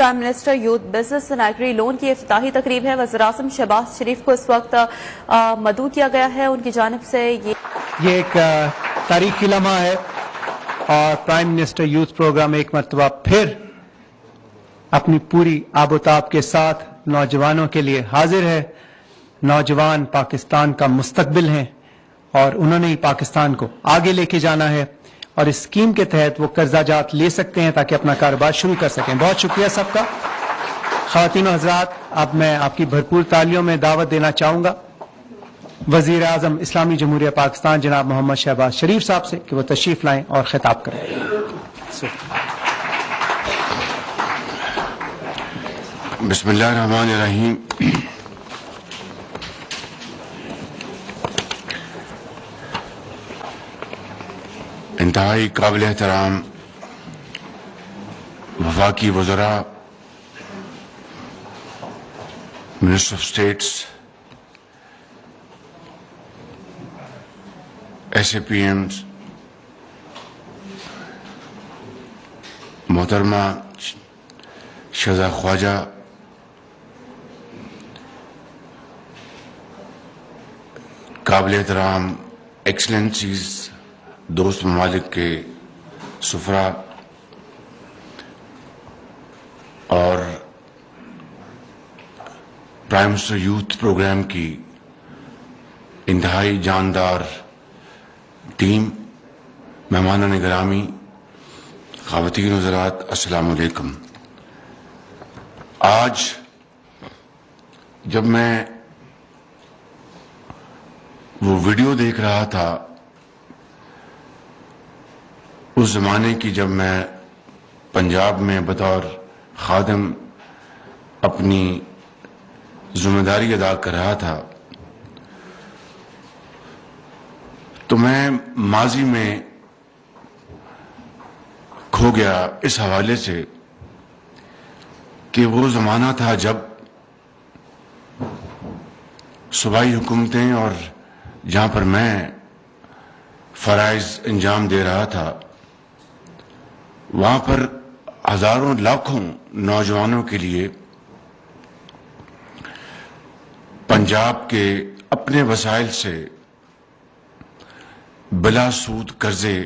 Prime minister youth business and agri loan کی افتتاحی تقریب ہے. وزیراعظم شہباز شریف کو اس وقت مدعو کیا گیا ہے. ان کی جانب سے یہ ایک تاریخی لمحہ ہے اور پرائم منسٹر یوتھ پروگرام ایک مرتبہ پھر اپنی پوری آب و تاب کے ساتھ نوجوانوں کے لیے حاضر ہے. نوجوان پاکستان کا مستقبل ہیں اور انہوں نے ہی پاکستان کو آگے لے کے جانا ہے اور اس اسکیم کے تحت وہ قرضہ جات لے سکتے ہیں تاکہ اپنا کاروبار شروع کر سکیں. بہت شکریہ سب کا. خواتین و حضرات، اب میں آپ کی بھرپور تالیوں میں دعوت دینا چاہوں گا وزیر اعظم اسلامی جمہوریہ پاکستان جناب محمد شہباز شریف صاحب سے کہ وہ تشریف لائیں اور خطاب کریں. بسم اللہ الرحمن الرحیم. انتہائی قابل احترام وفاقی وزراء، minister of states, S A P Ms, محترمہ شہزہ خواجہ، قابل احترام ایکسلنسیز، دوست ممالک کے سفراء اور پرائم منسٹر یوتھ پروگرام کی انتہائی جاندار ٹیم، مہمانان گرامی، خواتین حضرات، السلام علیکم. آج جب میں وہ ویڈیو دیکھ رہا تھا اس زمانے کی، جب میں پنجاب میں بطور خادم اپنی ذمہ داری ادا کر رہا تھا، تو میں ماضی میں کھو گیا اس حوالے سے کہ وہ زمانہ تھا جب صوبائی حکومتیں اور جہاں پر میں فرائض انجام دے رہا تھا، وہاں پر ہزاروں لاکھوں نوجوانوں کے لیے پنجاب کے اپنے وسائل سے بلا سود قرضے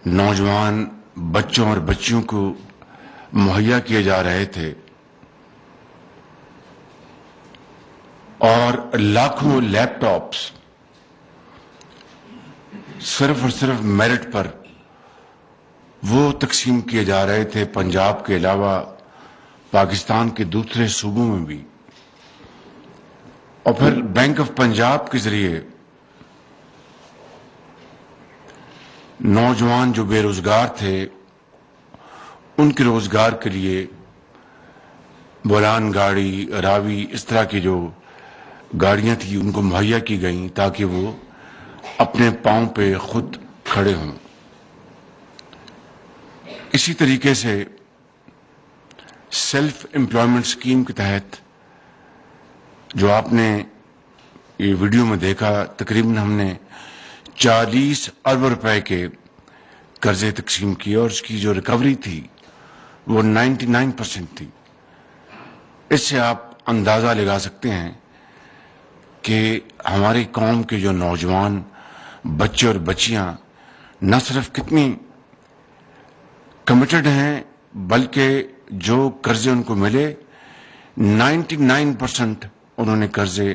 نوجوان بچوں اور بچیوں کو مہیا کیے جا رہے تھے اور لاکھوں لیپ ٹاپس صرف اور صرف میرٹ پر وہ تقسیم کیے جا رہے تھے، پنجاب کے علاوہ پاکستان کے دوسرے صوبوں میں بھی. اور پھر بینک آف پنجاب کے ذریعے نوجوان جو بے روزگار تھے ان کے روزگار کے لیے بولان گاڑی، راوی، اس طرح کی جو گاڑیاں تھیں ان کو مہیا کی گئیں تاکہ وہ اپنے پاؤں پہ خود کھڑے ہوں. اسی طریقے سے سیلف امپلائمنٹ اسکیم کے تحت جو آپ نے یہ ویڈیو میں دیکھا، تقریباً ہم نے 40 ارب روپے کے قرضے تقسیم کیے اور اس کی جو ریکوری تھی وہ 99% تھی. اس سے آپ اندازہ لگا سکتے ہیں کہ ہماری قوم کے جو نوجوان بچے اور بچیاں نہ صرف کتنی کمیٹڈ ہیں بلکہ جو قرضے ان کو ملے 99% انہوں نے قرضے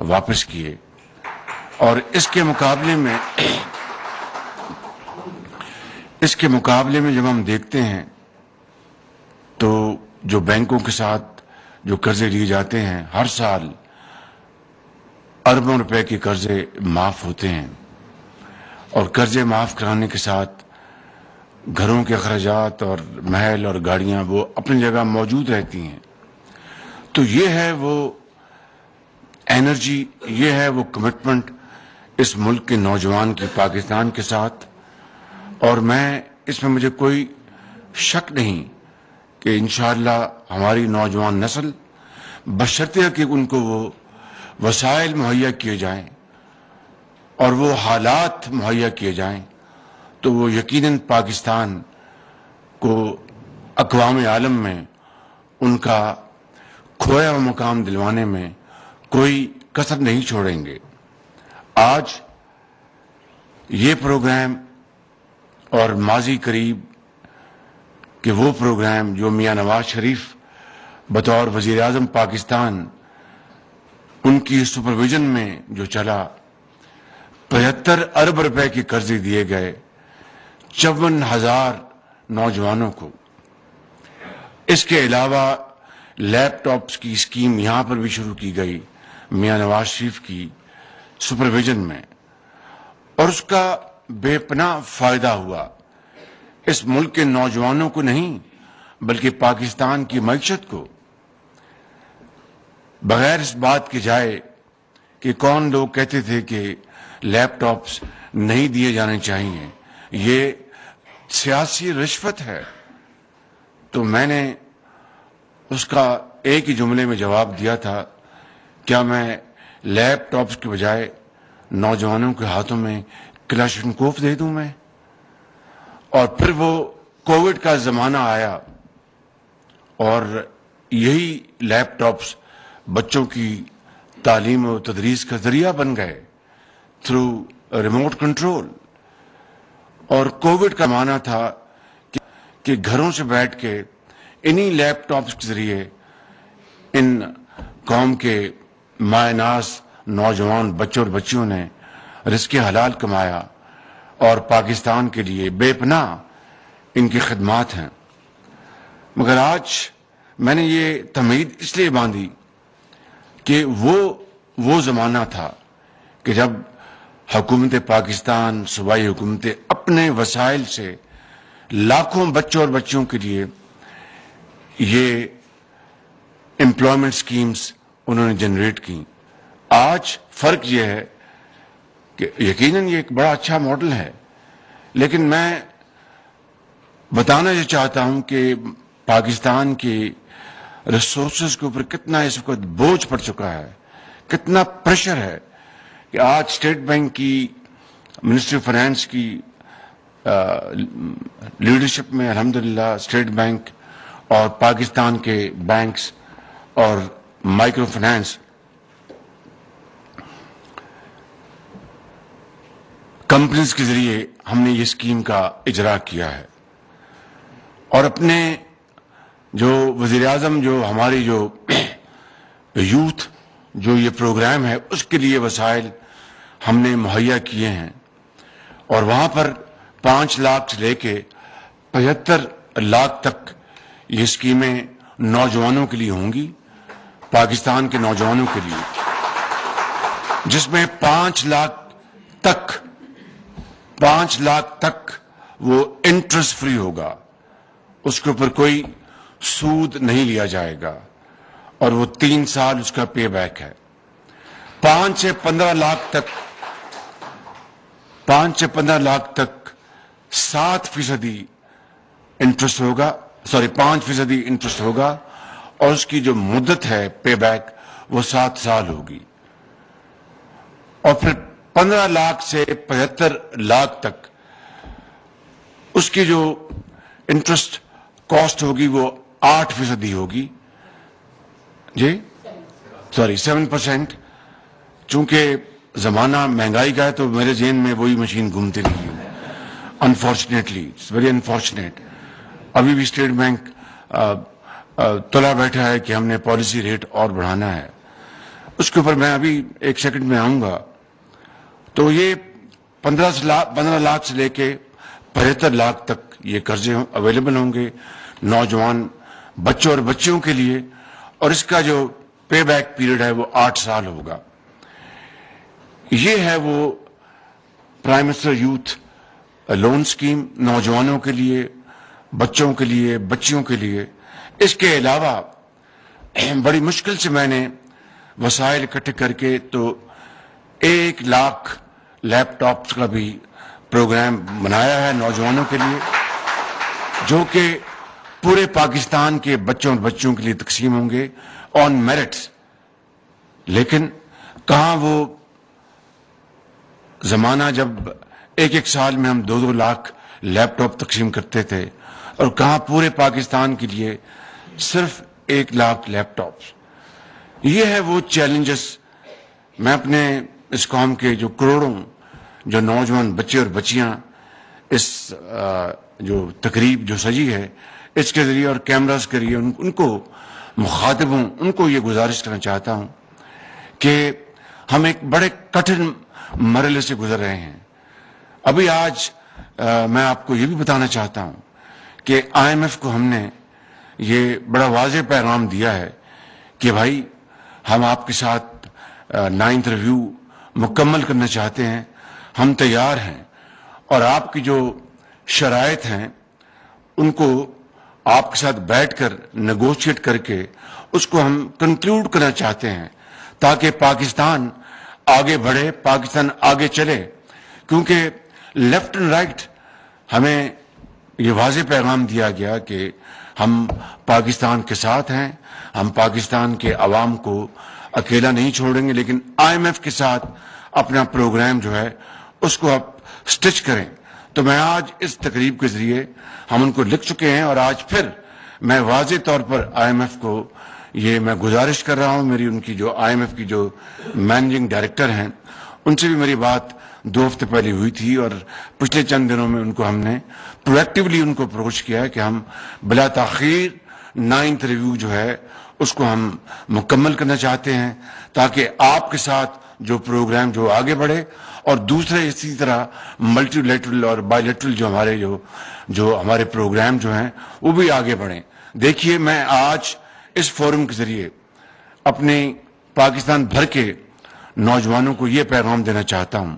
واپس کیے. اور اس کے مقابلے میں جب ہم دیکھتے ہیں تو جو بینکوں کے ساتھ جو قرضے لیے جاتے ہیں، ہر سال اربوں روپے کے قرضے معاف ہوتے ہیں اور قرضے معاف کرانے کے ساتھ گھروں کے اخراجات اور محل اور گاڑیاں وہ اپنی جگہ موجود رہتی ہیں. تو یہ ہے وہ انرجی، یہ ہے وہ کمٹمنٹ اس ملک کے نوجوان کی پاکستان کے ساتھ. اور میں اس میں مجھے کوئی شک نہیں کہ انشاءاللہ ہماری نوجوان نسل بشرطیہ کہ ان کو وہ وسائل مہیا کیے جائیں اور وہ حالات مہیا کیے جائیں تو وہ یقیناً پاکستان کو اقوام عالم میں ان کا کھویا ہوا مقام دلوانے میں کوئی کسر نہیں چھوڑیں گے۔ آج یہ پروگرام اور ماضی قریب کہ وہ پروگرام جو میاں نواز شریف بطور وزیر اعظم پاکستان ان کی سپرویژن میں جو چلا، 75 ارب روپے کے قرضے دیے گئے 54,000 نوجوانوں کو۔ اس کے علاوہ لیپ ٹاپس کی اسکیم یہاں پر بھی شروع کی گئی میاں نواز شریف کی سپرویژن میں، اور اس کا بے پناہ فائدہ ہوا اس ملک کے نوجوانوں کو نہیں بلکہ پاکستان کی معیشت کو۔ بغیر اس بات کے جائے کہ کون لوگ کہتے تھے کہ لیپ ٹاپس نہیں دیے جانے چاہیے، یہ سیاسی رشوت ہے، تو میں نے اس کا ایک ہی جملے میں جواب دیا تھا، کیا میں لیپ ٹاپس کے بجائے نوجوانوں کے ہاتھوں میں کلاشنکوف دے دوں میں؟ اور پھر وہ کووڈ کا زمانہ آیا اور یہی لیپ ٹاپس بچوں کی تعلیم و تدریس کا ذریعہ بن گئے تھرو ریموٹ کنٹرول۔ اور کووڈ کا معنی تھا کہ گھروں سے بیٹھ کے انہی لیپ ٹاپس کے ذریعے ان قوم کے مائے ناز نوجوان بچوں اور بچیوں نے رزق حلال کمایا، اور پاکستان کے لیے بے پناہ ان کی خدمات ہیں۔ مگر آج میں نے یہ تمہید اس لیے باندھی کہ وہ زمانہ تھا کہ جب حکومت پاکستان، صوبائی حکومتیں اپنے وسائل سے لاکھوں بچوں اور بچیوں کے لیے یہ امپلائمنٹ سکیمز انہوں نے جنریٹ کی۔ آج فرق یہ ہے کہ یقیناً یہ ایک بڑا اچھا ماڈل ہے، لیکن میں بتانا یہ چاہتا ہوں کہ پاکستان کی ریسورسز کے اوپر کتنا اس وقت بوجھ پڑ چکا ہے، کتنا پریشر ہے کہ آج اسٹیٹ بینک کی، منسٹری آف فائنانس کی لیڈرشپ میں الحمدللہ اسٹیٹ بینک اور پاکستان کے بینکس اور مائکرو فائنانس کمپنیز کے ذریعے ہم نے یہ اسکیم کا اجرا کیا ہے، اور اپنے جو وزیر اعظم جو ہماری جو یوتھ جو یہ پروگرام ہے اس کے لیے وسائل ہم نے مہیا کیے ہیں، اور وہاں پر 5 لاکھ سے لے کے 75 لاکھ تک یہ اسکیمیں نوجوانوں کے لیے ہوں گی، پاکستان کے نوجوانوں کے لیے، جس میں 5 لاکھ تک وہ انٹرسٹ فری ہوگا، اس کے اوپر کوئی سود نہیں لیا جائے گا، اور وہ 3 سال اس کا پے بیک ہے۔ 5 سے 15 لاکھ تک 7% انٹرسٹ ہوگا، 5% انٹرسٹ ہوگا، اور اس کی جو مدت ہے پے بیک وہ 7 سال ہوگی، اور پھر 15 لاکھ سے 75 لاکھ تک اس کی جو انٹرسٹ کاسٹ ہوگی وہ 8% ہوگی، 7%۔ چونکہ زمانہ مہنگائی کا ہے تو میرے ذہن میں وہی مشین گھومتی رہی ہے، انفارچونیٹلی، اٹس ویری انفارچونیٹ۔ ابھی بھی اسٹیٹ بینک تلا بیٹھا ہے کہ ہم نے پالیسی ریٹ اور بڑھانا ہے، اس کے اوپر میں ابھی 1 سیکنڈ میں آؤں گا۔ تو یہ 15 لاکھ سے لے کے 75 لاکھ تک یہ قرضے اویلیبل ہوں گے نوجوان بچوں اور بچیوں کے لیے، اور اس کا جو پے بیک پیریڈ ہے وہ 8 سال ہوگا۔ یہ ہے وہ prime minister youth loan scheme, نوجوانوں کے لیے، بچوں کے لیے، بچیوں کے لیے۔ اس کے علاوہ بڑی مشکل سے میں نے وسائل اکٹھے کر کے تو 1 لاکھ لیپ ٹاپس کا بھی پروگرام بنایا ہے نوجوانوں کے لیے، جو کہ پورے پاکستان کے بچوں اور بچیوں کے لیے تقسیم ہوں گے آن میرٹس۔ لیکن کہاں وہ زمانہ جب 1 سال میں ہم 2 لاکھ لیپ ٹاپ تقسیم کرتے تھے، اور کہاں پورے پاکستان کے لیے صرف 1 لاکھ لیپ ٹاپس. یہ ہے وہ چیلنجز. میں اپنے اس قوم کے جو کروڑوں جو نوجوان بچے اور بچیاں اس جو تقریب جو سجی ہے اس کے ذریعے اور کیمراز کے ذریعے ان کو مخاطب ہوں, ان کو یہ گزارش کرنا چاہتا ہوں کہ ہم ایک بڑے کٹھن مرحلے سے گزر رہے ہیں. ابھی آج میں آپ کو یہ بھی بتانا چاہتا ہوں کہ IMF کو ہم نے یہ بڑا واضح پیغام دیا ہے کہ بھائی ہم آپ کے ساتھ 9th ریویو مکمل کرنا چاہتے ہیں, ہم تیار ہیں, اور آپ کی جو شرائط ہیں ان کو آپ کے ساتھ بیٹھ کر نیگوشیٹ کر کے اس کو ہم کنکلوڈ کرنا چاہتے ہیں تاکہ پاکستان آگے بڑھے, پاکستان آگے چلے. کیونکہ لیفٹ اینڈ رائٹ ہمیں یہ واضح پیغام دیا گیا کہ ہم پاکستان کے ساتھ ہیں, ہم پاکستان کے عوام کو اکیلا نہیں چھوڑیں گے, لیکن IMF کے ساتھ اپنا پروگرام جو ہے اس کو آپ سٹچ کریں. تو میں آج اس تقریب کے ذریعے ہم ان کو لکھ چکے ہیں, اور آج پھر میں واضح طور پر IMF کو یہ میں گزارش کر رہا ہوں. میری ان کی جو IMF کی جو مینیجنگ ڈائریکٹر ہیں ان سے بھی میری بات 2 ہفتے پہلے ہوئی تھی, اور پچھلے چند دنوں میں ان کو ہم نے پرویکٹیولی ان کو اپروچ کیا ہے کہ ہم بلا تاخیر 9th ریویو جو ہے اس کو ہم مکمل کرنا چاہتے ہیں تاکہ آپ کے ساتھ جو پروگرام جو آگے بڑھے, اور دوسرے اسی طرح ملٹی لیٹرل اور بائی لیٹرل جو ہمارے جو ہمارے پروگرام جو ہیں وہ بھی آگے بڑھیں. دیکھیے, میں آج اس فورم کے ذریعے اپنے پاکستان بھر کے نوجوانوں کو یہ پیغام دینا چاہتا ہوں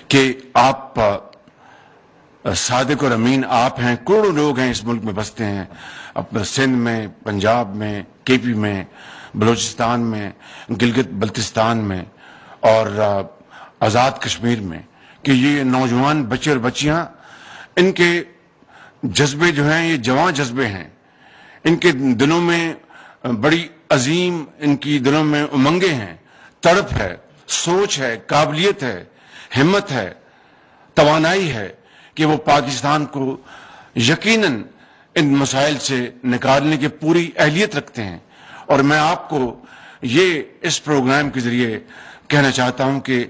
کہ آپ صادق اور امین آپ ہیں. کروڑوں لوگ ہیں اس ملک میں بستے ہیں, اپنے سندھ میں, پنجاب میں, KP میں, بلوچستان میں, گلگت بلتستان میں اور آزاد کشمیر میں, کہ یہ نوجوان بچے اور بچیاں ان کے جذبے جو ہیں یہ جواں جذبے ہیں. ان کے دلوں میں بڑی عظیم, ان کی دلوں میں امنگیں ہیں, تڑپ ہے, سوچ ہے, قابلیت ہے, ہمت ہے, توانائی ہے کہ وہ پاکستان کو یقیناً ان مسائل سے نکالنے کی پوری اہلیت رکھتے ہیں. اور میں آپ کو یہ اس پروگرام کے ذریعے کہنا چاہتا ہوں کہ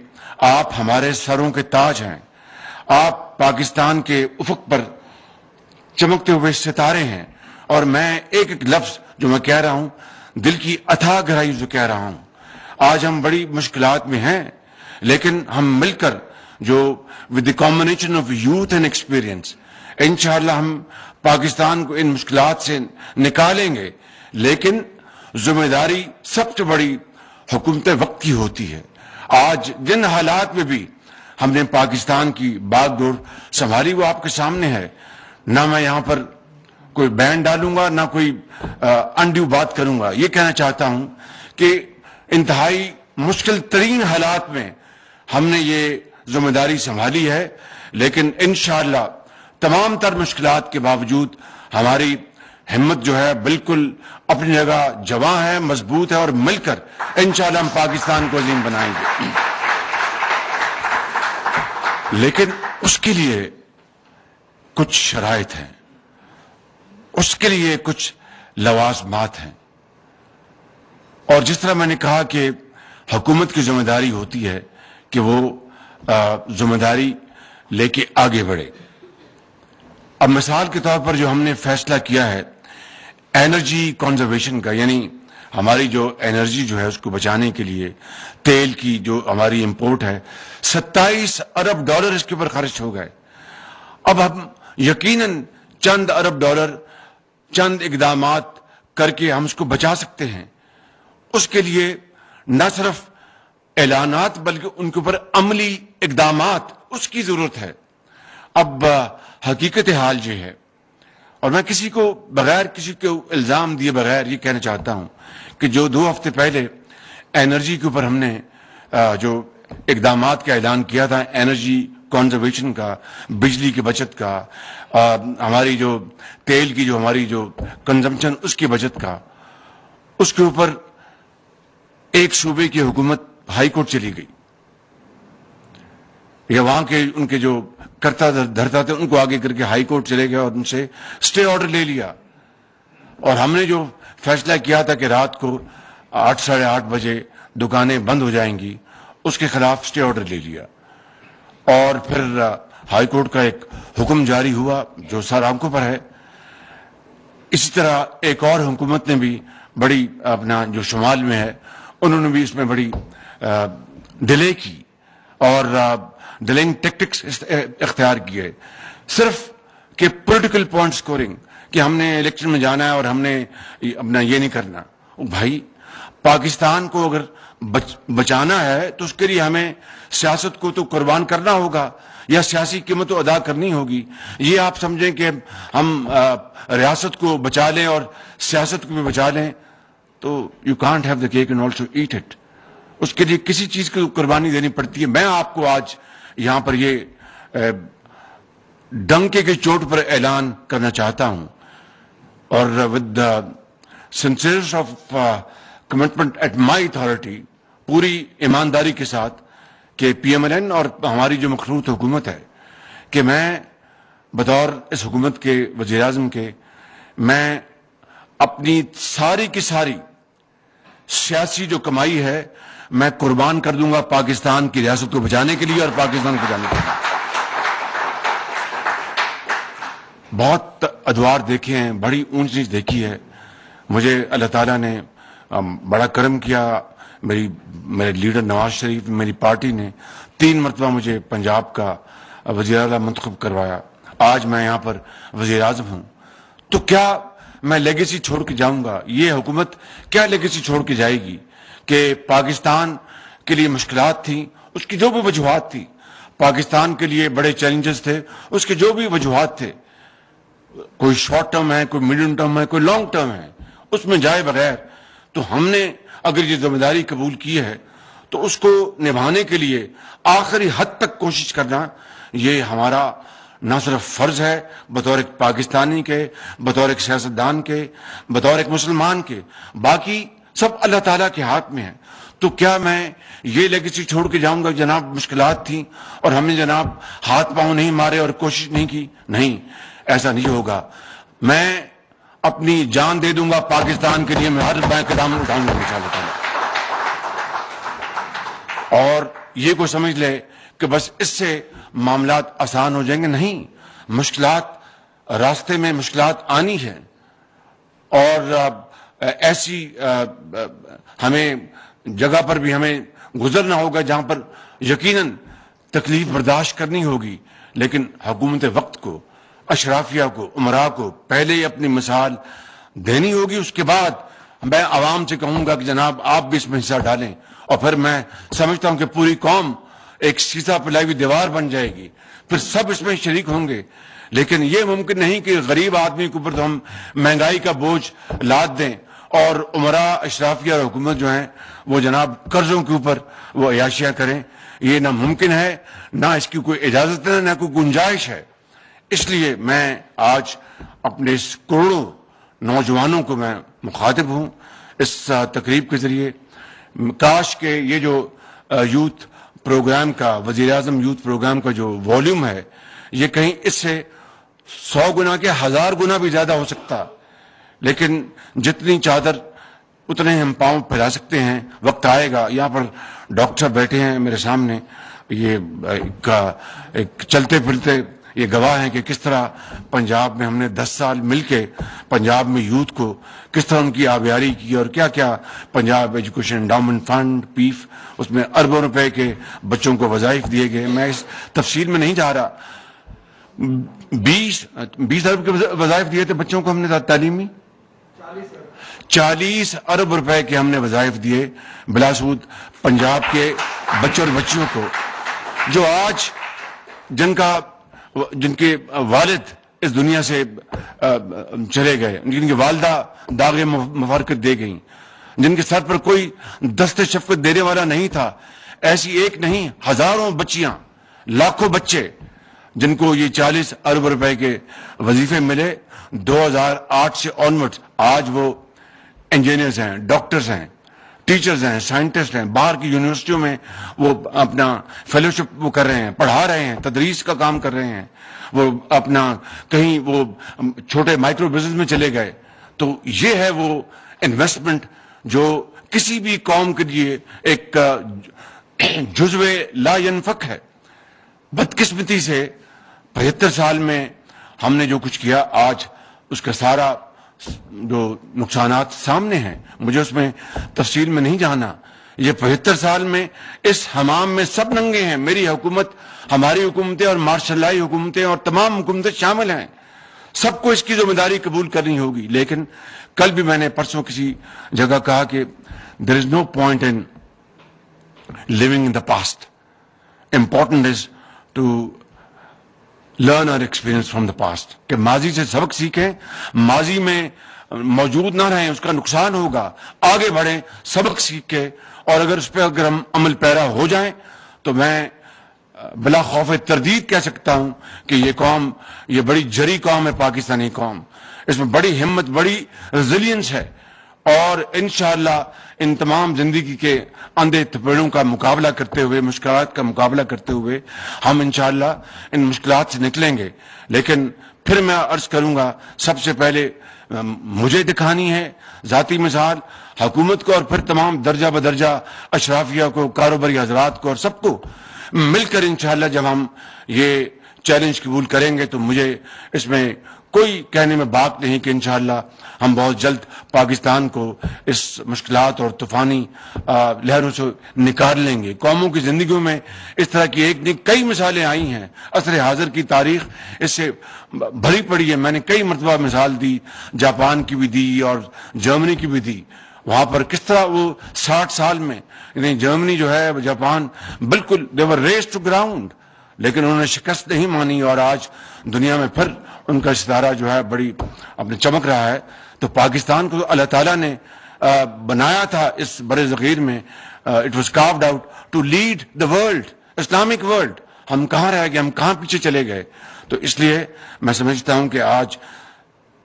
آپ ہمارے سروں کے تاج ہیں, آپ پاکستان کے افق پر چمکتے ہوئے ستارے ہیں. اور میں ایک ایک لفظ جو میں کہہ رہا ہوں دل کی اتھاہ گہرائی سے کہہ رہا ہوں. آج ہم بڑی مشکلات میں ہیں, لیکن ہم مل کر جو with the combination of youth and experience انشاءاللہ ہم پاکستان کو ان مشکلات سے نکالیں گے. لیکن ذمہ داری سب سے بڑی حکومت وقت کی ہوتی ہے. آج جن حالات میں بھی ہم نے پاکستان کی باغ ڈور سنبھالی وہ آپ کے سامنے ہے. نہ میں یہاں پر کوئی بین ڈالوں گا, نہ کوئی انڈیو بات کروں گا. یہ کہنا چاہتا ہوں کہ انتہائی مشکل ترین حالات میں ہم نے یہ ذمہ داری سنبھالی ہے, لیکن انشاءاللہ تمام تر مشکلات کے باوجود ہماری ہمت جو ہے بالکل اپنی جگہ جواں ہے, مضبوط ہے, اور مل کر انشاءاللہ ہم پاکستان کو عظیم بنائیں گے. لیکن اس کے لیے کچھ شرائط ہیں, اس کے لیے کچھ لوازمات ہیں. اور جس طرح میں نے کہا کہ حکومت کی ذمہ داری ہوتی ہے کہ وہ ذمہ داری لے کے آگے بڑھے. اب مثال کے طور پر جو ہم نے فیصلہ کیا ہے انرجی کنزرویشن کا, یعنی ہماری جو انرجی جو ہے اس کو بچانے کے لیے تیل کی جو ہماری امپورٹ ہے 27 ارب ڈالر اس کے اوپر خرچ ہو گئے. اب ہم یقیناً چند ارب ڈالر چند اقدامات کر کے ہم اس کو بچا سکتے ہیں. اس کے لیے نہ صرف اعلانات بلکہ ان کے اوپر عملی اقدامات اس کی ضرورت ہے. اب حقیقت حال یہ ہے, اور میں کسی کو بغیر کسی کو الزام دیے بغیر یہ کہنا چاہتا ہوں کہ جو 2 ہفتے پہلے انرجی کے اوپر ہم نے جو اقدامات کا اعلان کیا تھا, انرجی کنزرویشن کا, بجلی کی بچت کا, ہماری جو تیل کی جو ہماری جو کنزمپشن اس کی بچت کا, اس کے اوپر ایک صوبے کی حکومت ہائی کورٹ چلی گئی. یا وہاں کے ان کے جو کرتا دھرتا تھے ان کو آگے کر کے ہائی کورٹ چلے گئے اور ان سے اسٹے آرڈر لے لیا. اور ہم نے جو فیصلہ کیا تھا کہ رات کو 8 ساڑھے 8 بجے دکانیں بند ہو جائیں گی, اس کے خلاف اسٹے آرڈر لے لیا. اور پھر ہائی کورٹ کا ایک حکم جاری ہوا جو سر آنکھوں پر ہے. اسی طرح ایک اور حکومت نے بھی بڑی اپنا جو شمال میں ہے انہوں نے بھی اس میں بڑی ڈیلے کی اور ڈیلنگ ٹیکٹکس اختیار کیے, صرف کہ پولیٹیکل پوائنٹ سکورنگ, کہ ہم نے الیکشن میں جانا ہے اور ہم نے اپنا یہ نہیں کرنا. بھائی پاکستان کو اگر بچانا ہے تو اس کے لیے ہمیں سیاست کو تو قربان کرنا ہوگا یا سیاسی قیمت ادا کرنی ہوگی. یہ آپ سمجھیں کہ ہم ریاست کو بچا لیں اور سیاست کو بھی بچا لیں تو you can't have the cake and also eat it. اس کے لیے کسی چیز کی قربانی دینی پڑتی ہے. میں آپ کو آج یہاں پر یہ ڈنکے کے چوٹ پر اعلان کرنا چاہتا ہوں اور with sincerest of commitment at my authority, پوری ایمانداری کے ساتھ, کہ پی ایم ایل این اور ہماری جو مخلوط حکومت ہے, کہ میں بطور اس حکومت کے وزیر اعظم کے میں اپنی ساری کی ساری سیاسی جو کمائی ہے میں قربان کر دوں گا پاکستان کی ریاست کو بچانے کے لیے اور پاکستان کو بچانے کے لیے. بہت ادوار دیکھے ہیں, بڑی اونچ نیچ دیکھی ہے. مجھے اللہ تعالیٰ نے بڑا کرم کیا. میرے لیڈر نواز شریف, میری پارٹی نے 3 مرتبہ مجھے پنجاب کا وزیر اعلیٰ منتخب کروایا. آج میں یہاں پر وزیر اعظم ہوں. تو کیا میں لیگیسی چھوڑ کے جاؤں گا؟ یہ حکومت کیا لیگیسی چھوڑ کے جائے گی کہ پاکستان کے لیے مشکلات تھیں, اس کی جو بھی وجوہات تھی, پاکستان کے لیے بڑے چیلنجز تھے, اس کے جو بھی وجوہات تھے, کوئی شارٹ ٹرم ہے, کوئی میڈیم ٹرم ہے, کوئی لانگ ٹرم ہے, اس میں جائے بغیر تو ہم نے اگر یہ ذمہ داری قبول کی ہے تو اس کو نبھانے کے لیے آخری حد تک کوشش کرنا یہ ہمارا نہ صرف فرض ہے بطور ایک پاکستانی کے, بطور ایک سیاستدان کے, بطور ایک مسلمان کے, باقی سب اللہ تعالیٰ کے ہاتھ میں ہے. تو کیا میں یہ لیگیسی چھوڑ کے جاؤں گا جناب مشکلات تھیں اور ہم نے جناب ہاتھ پاؤں نہیں مارے اور کوشش نہیں کی؟ نہیں, ایسا نہیں ہوگا. میں اپنی جان دے دوں گا پاکستان کے لیے, میں ہر بینک قدم اٹھاؤں گا انشاءاللہ تعالیٰ. اور یہ کوئی سمجھ لے کہ بس اس سے معاملات آسان ہو جائیں گے, نہیں. مشکلات راستے میں مشکلات آنی ہے اور ایسی ہمیں جگہ پر بھی ہمیں گزرنا ہوگا جہاں پر یقیناً تکلیف برداشت کرنی ہوگی, لیکن حکومت وقت کو, اشرافیہ کو, امراء کو پہلے ہی اپنی مثال دینی ہوگی. اس کے بعد میں عوام سے کہوں گا کہ جناب آپ بھی اس میں حصہ ڈالیں, اور پھر میں سمجھتا ہوں کہ پوری قوم ایک سیسا پلائی ہوئی دیوار بن جائے گی, پھر سب اس میں شریک ہوں گے. لیکن یہ ممکن نہیں کہ غریب آدمی کے اوپر تو ہم مہنگائی کا بوجھ لاد دیں اور امراء, اشرافیہ اور حکومت جو ہیں وہ جناب قرضوں کے اوپر وہ عیاشیاں کریں. یہ نہ ممکن ہے, نہ اس کی کوئی اجازت ہے, نہ کوئی گنجائش ہے. اس لیے میں آج اپنے اس کروڑوں نوجوانوں کو میں مخاطب ہوں اس تقریب کے ذریعے. کاش کہ یہ جو یوتھ پروگرام کا, وزیر اعظم یوتھ پروگرام کا جو والیوم ہے یہ کہیں اس سے 100 گنا کے 1000 گنا بھی زیادہ ہو سکتا, لیکن جتنی چادر اتنے ہم پاؤں پھیلا سکتے ہیں. وقت آئے گا. یہاں پر ڈاکٹر بیٹھے ہیں میرے سامنے, یہ ایک چلتے پھرتے یہ گواہ ہیں کہ کس طرح پنجاب میں ہم نے 10 سال مل کے پنجاب میں یوتھ کو کس طرح ان کی آبیاری کی اور کیا کیا پنجاب ایجوکیشن انڈاؤمنٹ فنڈ پیف, اس میں اربوں روپے کے بچوں کو وظائف دیے گئے. میں اس تفصیل میں نہیں جا رہا. 20 ارب کے وظائف دیے تھے بچوں کو ہم نے تعلیمی, 40 ارب روپے کے ہم نے وظائف دیے بلا سود پنجاب کے بچوں اور بچیوں کو, جو آج جن کے والد اس دنیا سے چلے گئے, جن کی والدہ داغ مفارقت دے گئیں, جن کے سر پر کوئی دست شفقت دینے والا نہیں تھا. ایسی ایک نہیں, ہزاروں بچیاں, لاکھوں بچے جن کو یہ 40 ارب روپے کے وظیفے ملے 2008 سے آنورڈ. آج وہ انجینئرز ہیں, ڈاکٹرز ہیں, ٹیچرز ہیں, سائنٹسٹ ہیں, باہر کی یونیورسٹیوں میں وہ اپنا فیلوشپ وہ کر رہے ہیں, پڑھا رہے ہیں, تدریس کا کام کر رہے ہیں, وہ اپنا کہیں وہ چھوٹے مائکرو بزنس میں چلے گئے. تو یہ ہے وہ انویسٹمنٹ جو کسی بھی قوم کے لیے ایک جزو لا ینفک ہے. بدقسمتی سے 75 سال میں ہم نے جو کچھ کیا, آج اس کا سارا جو نقصانات سامنے ہیں. مجھے اس میں تفصیل میں نہیں جانا. یہ 75 سال میں اس حمام میں سب ننگے ہیں. میری حکومت, ہماری حکومتیں اور مارشل لائی حکومتیں اور تمام حکومتیں شامل ہیں. سب کو اس کی ذمہ داری قبول کرنی ہوگی. لیکن کل بھی میں نے پرسوں کسی جگہ کہا کہ there is no point in living in the past. Important is to learn our experience from the past. کہ ماضی سے سبق سیکھیں, ماضی میں موجود نہ رہیں, اس کا نقصان ہوگا. آگے بڑھیں, سبق سیکھ کے, اور اگر اس پہ اگر ہم عمل پیرا ہو جائیں تو میں بلا خوف تردید کہہ سکتا ہوں کہ یہ قوم, یہ بڑی جری قوم ہے پاکستانی قوم. اس میں بڑی ہمت, بڑی ریزیلینس ہے, اور انشاءاللہ ان تمام زندگی کے اندھے تپیڑوں کا مقابلہ کرتے ہوئے, مشکلات کا مقابلہ کرتے ہوئے ہم انشاءاللہ ان مشکلات سے نکلیں گے. لیکن پھر میں عرض کروں گا, سب سے پہلے مجھے دکھانی ہے ذاتی مثال, حکومت کو, اور پھر تمام درجہ بدرجہ اشرافیہ کو, کاروباری حضرات کو, اور سب کو مل کر انشاءاللہ جب ہم یہ چیلنج قبول کریں گے تو مجھے اس میں کوئی کہنے میں بات نہیں کہ انشاءاللہ ہم بہت جلد پاکستان کو اس مشکلات اور طوفانی لہروں سے نکال لیں گے. قوموں کی زندگیوں میں اس طرح کی ایک نہیں کئی مثالیں آئی ہیں. عصر حاضر کی تاریخ اس سے بھری پڑی ہے. میں نے کئی مرتبہ مثال دی, جاپان کی بھی دی اور جرمنی کی بھی دی. وہاں پر کس طرح وہ 60 سال میں, یعنی جرمنی جو ہے, جاپان, بالکل they were raised to ground, لیکن انہوں نے شکست نہیں مانی, اور آج دنیا میں پھر ان کا ستارہ جو ہے بڑی اپنے چمک رہا ہے. تو پاکستان کو اللہ تعالیٰ نے بنایا تھا اس برے صغیر میں. It was carved out to lead the world, Islamic world. ہم کہاں رہ گئے, ہم کہاں پیچھے چلے گئے. تو اس لیے میں سمجھتا ہوں کہ آج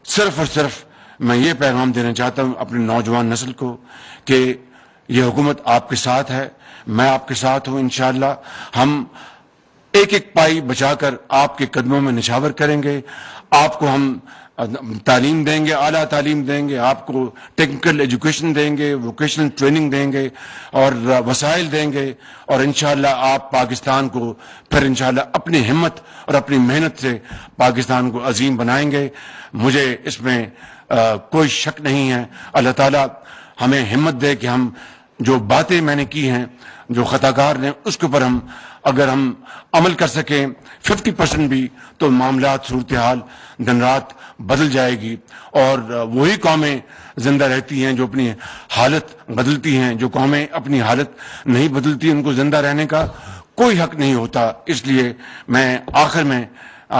صرف اور صرف میں یہ پیغام دینا چاہتا ہوں اپنی نوجوان نسل کو کہ یہ حکومت آپ کے ساتھ ہے, میں آپ کے ساتھ ہوں. انشاءاللہ ہم ایک ایک پائی بچا کر آپ کے قدموں میں نچھاور کریں گے. آپ کو ہم تعلیم دیں گے, اعلیٰ تعلیم دیں گے, آپ کو ٹیکنیکل ایجوکیشن دیں گے, ووکیشنل ٹریننگ دیں گے, اور وسائل دیں گے, اور انشاءاللہ آپ پاکستان کو پھر انشاءاللہ اپنی ہمت اور اپنی محنت سے پاکستان کو عظیم بنائیں گے. مجھے اس میں کوئی شک نہیں ہے. اللہ تعالیٰ ہمیں ہمت دے کہ ہم جو باتیں میں نے کی ہیں, جو خطاکار نے, اس کے اوپر ہم اگر ہم عمل کر سکیں 50% بھی, تو معاملات, صورتحال دن رات بدل جائے گی. اور وہی قومیں زندہ رہتی ہیں جو اپنی حالت بدلتی ہیں. جو قومیں اپنی حالت نہیں بدلتی, ان کو زندہ رہنے کا کوئی حق نہیں ہوتا. اس لیے میں آخر میں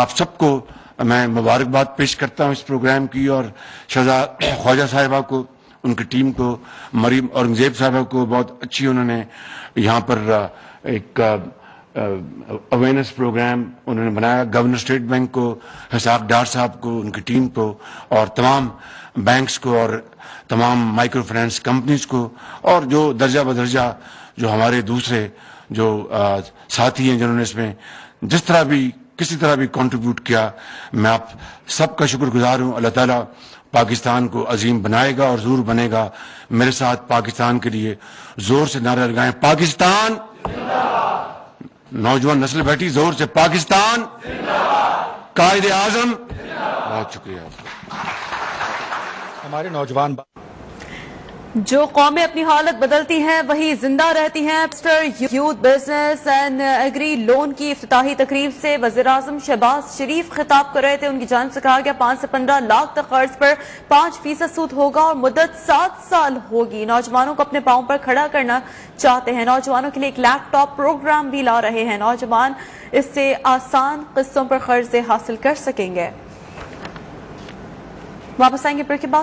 آپ سب کو میں مبارکباد پیش کرتا ہوں اس پروگرام کی, اور شہزاد خواجہ صاحبہ کو, ان کی ٹیم کو, مریم اورنگزیب صاحبہ کو, بہت اچھی انہوں نے یہاں پر ایک اویئرنیس پروگرام انہوں نے بنایا. گورنر اسٹیٹ بینک کو, حساب ڈار صاحب کو, ان کی ٹیم کو, اور تمام بینکس کو, اور تمام مائکرو فائنانس کمپنیز کو, اور جو درجہ بدرجہ جو ہمارے دوسرے جو ساتھی ہیں جنہوں نے اس میں جس طرح بھی کسی طرح بھی کنٹریبیوٹ کیا, میں آپ سب کا شکر گزار ہوں. اللہ تعالیٰ پاکستان کو عظیم بنائے گا اور ضرور بنے گا. میرے ساتھ پاکستان کے لیے زور سے نعرہ لگائیں, پاکستان نوجوان نسل بیٹھی زور سے, پاکستان قائد اعظم. بہت شکریہ. ہمارے نوجوان جو قومیں اپنی حالت بدلتی ہیں وہی زندہ رہتی ہیں. Youth business and agri loan کی افتتاحی تقریب سے وزیر اعظم شہباز شریف خطاب کر رہے تھے. ان کی جانب سے کہا گیا 5 سے 15 لاکھ تک قرض پر 5% سود ہوگا اور مدت 7 سال ہوگی. نوجوانوں کو اپنے پاؤں پر کھڑا کرنا چاہتے ہیں. نوجوانوں کے لیے ایک لیپ ٹاپ پروگرام بھی لا رہے ہیں. نوجوان اس سے آسان قسطوں پر قرض حاصل کر سکیں گے. واپس آئیں گے پھر کے بعد.